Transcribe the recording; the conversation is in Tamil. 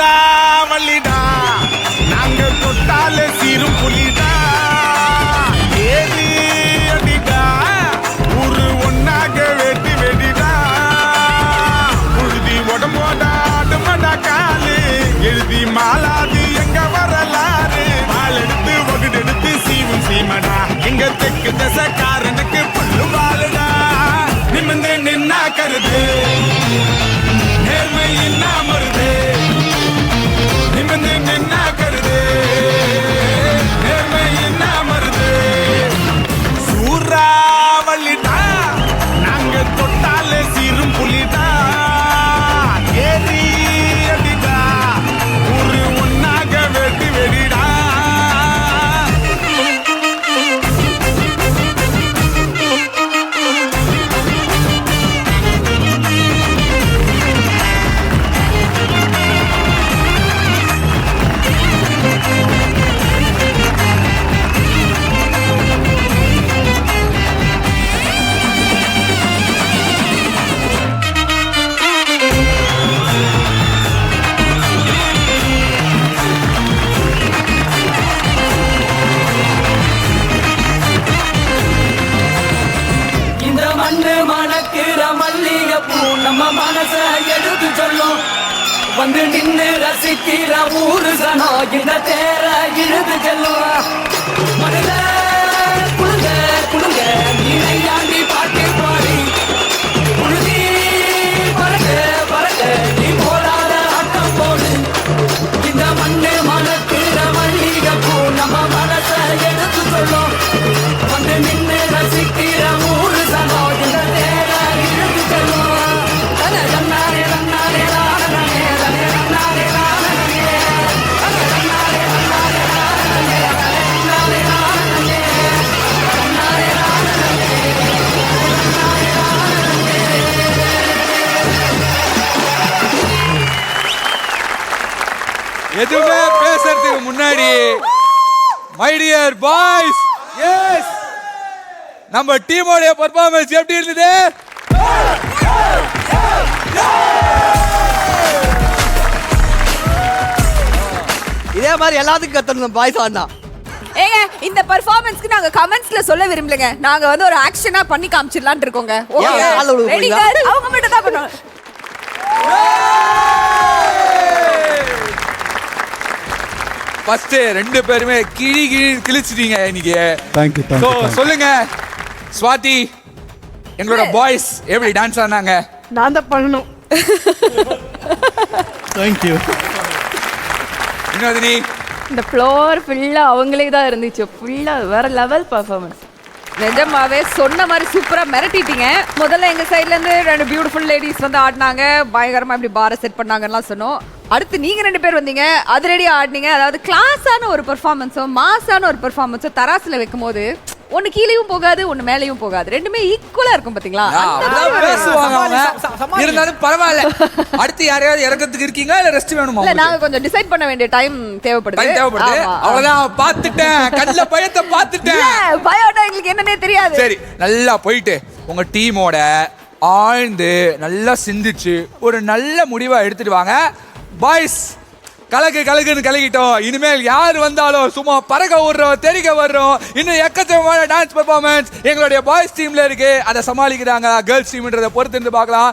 சூறாவளிடா நாங்க தொட்டாலே சீரும் புலிடா ஏறி அடிடா ஊரு ஒன்னாக வெட்டி வெடிடா புழுதி உடம்போட அடுமடா காலு எழுதி மாலாது எங்க வரலாறு ஆள் எடுத்து வகுடெடுத்து சீவும் சீமடா எங்க தெற்கு தசக்காரனுக்கு புல்லு வாழுடா நிமிந்து நின்னா கருது நேர்மை என்ன மருது நிமிந்து நின்னா கருது நேர்மை என்ன மருது சூறாவளிடா நாங்க தொட்டாலே சீரும் புலிடா ஏறி அடிடா ஊரு ஒன்னாக வெட்டி வெடிடா நம்ம மனச எடுத்து சொல்லும் வந்து நின்று ரசிக்கிற ஊரு சனம் இந்த தேர இழுத்து செல்லும் மனத குழுங்க குழுங்க நீயாண்டி பாட்டு பாடி குழுதி பறக்க பறக்க நீ போடாத ஆட்டம் போடு இந்த மண்ணு மணக்கிற மல்லிகை பூ நம்ம மனச எடுத்து சொல்லும் வந்து நின்று ரசிக்கிற ஊரு சனம் இந்த தேர இழுத்து செல்லும் எதுவுமே பேசுறதுக்கு முன்னாடி மை டியர் பாய்ஸ் எஸ் நம்ம டீமோட பெர்ஃபார்மன்ஸ் எப்படி இருந்தது? இதே மாதிரி எல்லாத்துக்கும் கத்தணும் பாய்ஸ் ஆனா ஏங்க இந்த பெர்ஃபார்மன்ஸ்க்கு நாங்க கமெண்ட்ஸ்ல சொல்ல விரும்பலங்க. நாங்க வந்து ஒரு ஆக்ஷனா பண்ணி காமிச்சிடலாம்னு இருக்கோங்க. ஓகே ரெடி गाइस அவங்க மட்டும் தான் பண்ணுவாங்க. ஃபர்ஸ்ட் ரெண்டு பேருமே கிழிச்சிட்டீங்க இன்னைக்கு. Thank you. சோ சொல்லுங்க ஸ்வாதி எங்களோட பாய்ஸ் எப்படி டான்ஸ் ஆனாங்க? நான் தான் பண்ணணும். Thank you. வினோதினி இந்த ஃப்ளோர் ஃபுல்லா அவங்களே தான் இருந்துச்சு. ஃபுல்லா வேற லெவல் பெர்ஃபார்மன்ஸ். நிஜமாவே சொன்ன மாதிரி சூப்பரா மிரட்டிட்டீங்க. முதல்ல எங்க சைடுல இருந்து ரெண்டு பியூட்டிஃபுல் லேடிஸ் வந்து ஆடினாங்க, பயங்கரமா இப்படி பார செட் பண்ணாங்கலாம் சொன்னோம். அடுத்து நீங்க ரெண்டு பேர் வந்தீங்க, அது ரெடியா ஆடினீங்க. அதாவது கிளாஸான ஒரு பெர்ஃபார்மன்ஸோ மாஸான ஒரு பெர்ஃபார்மன்ஸோ தராசுல வைக்கும் போது ஒன்னு கீழேயும் போகாது ஒன்னு மேலேயும் போகாது, ரெண்டுமே ஈக்குவலா இருக்கும் பாத்தீங்களா? இருந்தாலும் பரவாயில்ல. அடுத்து யாரையாவது இறக்கிறதுக்கு இருக்கீங்க இல்ல ரெஸ்ட் வேணுமா? இல்ல நாங்க கொஞ்சம் டிசைட் பண்ண வேண்டிய டைம் தேவைப்படுது. அவ்வளவுதான், பாத்துட்டேன், கண்ணுல பயத்தை பாத்துட்டேன். பயோடா எங்களுக்கு என்னன்னே தெரியாது. சரி, நல்லா போயிட்டு உங்க டீமோட ஆழ்ந்து நல்லா சிந்திச்சு ஒரு நல்ல முடிவா எடுத்துட்டு வாங்க. பாய்ஸ் கலக்குன்னு கலக்கிட்டோம். இனிமேல் யார் வந்தாலும் சும்மா பறக்க விடுறோம், தெரிக்க வர்றோம். இன்னும் எக்கச்சக்கமான டான்ஸ் பெர்ஃபார்மன்ஸ் எங்களுடைய பாய்ஸ் டீம்ல இருக்கு. அதை சமாளிக்கிறாங்க கேர்ள்ஸ் டீம்ன்றதை பொறுத்து இருந்து பார்க்கலாம்.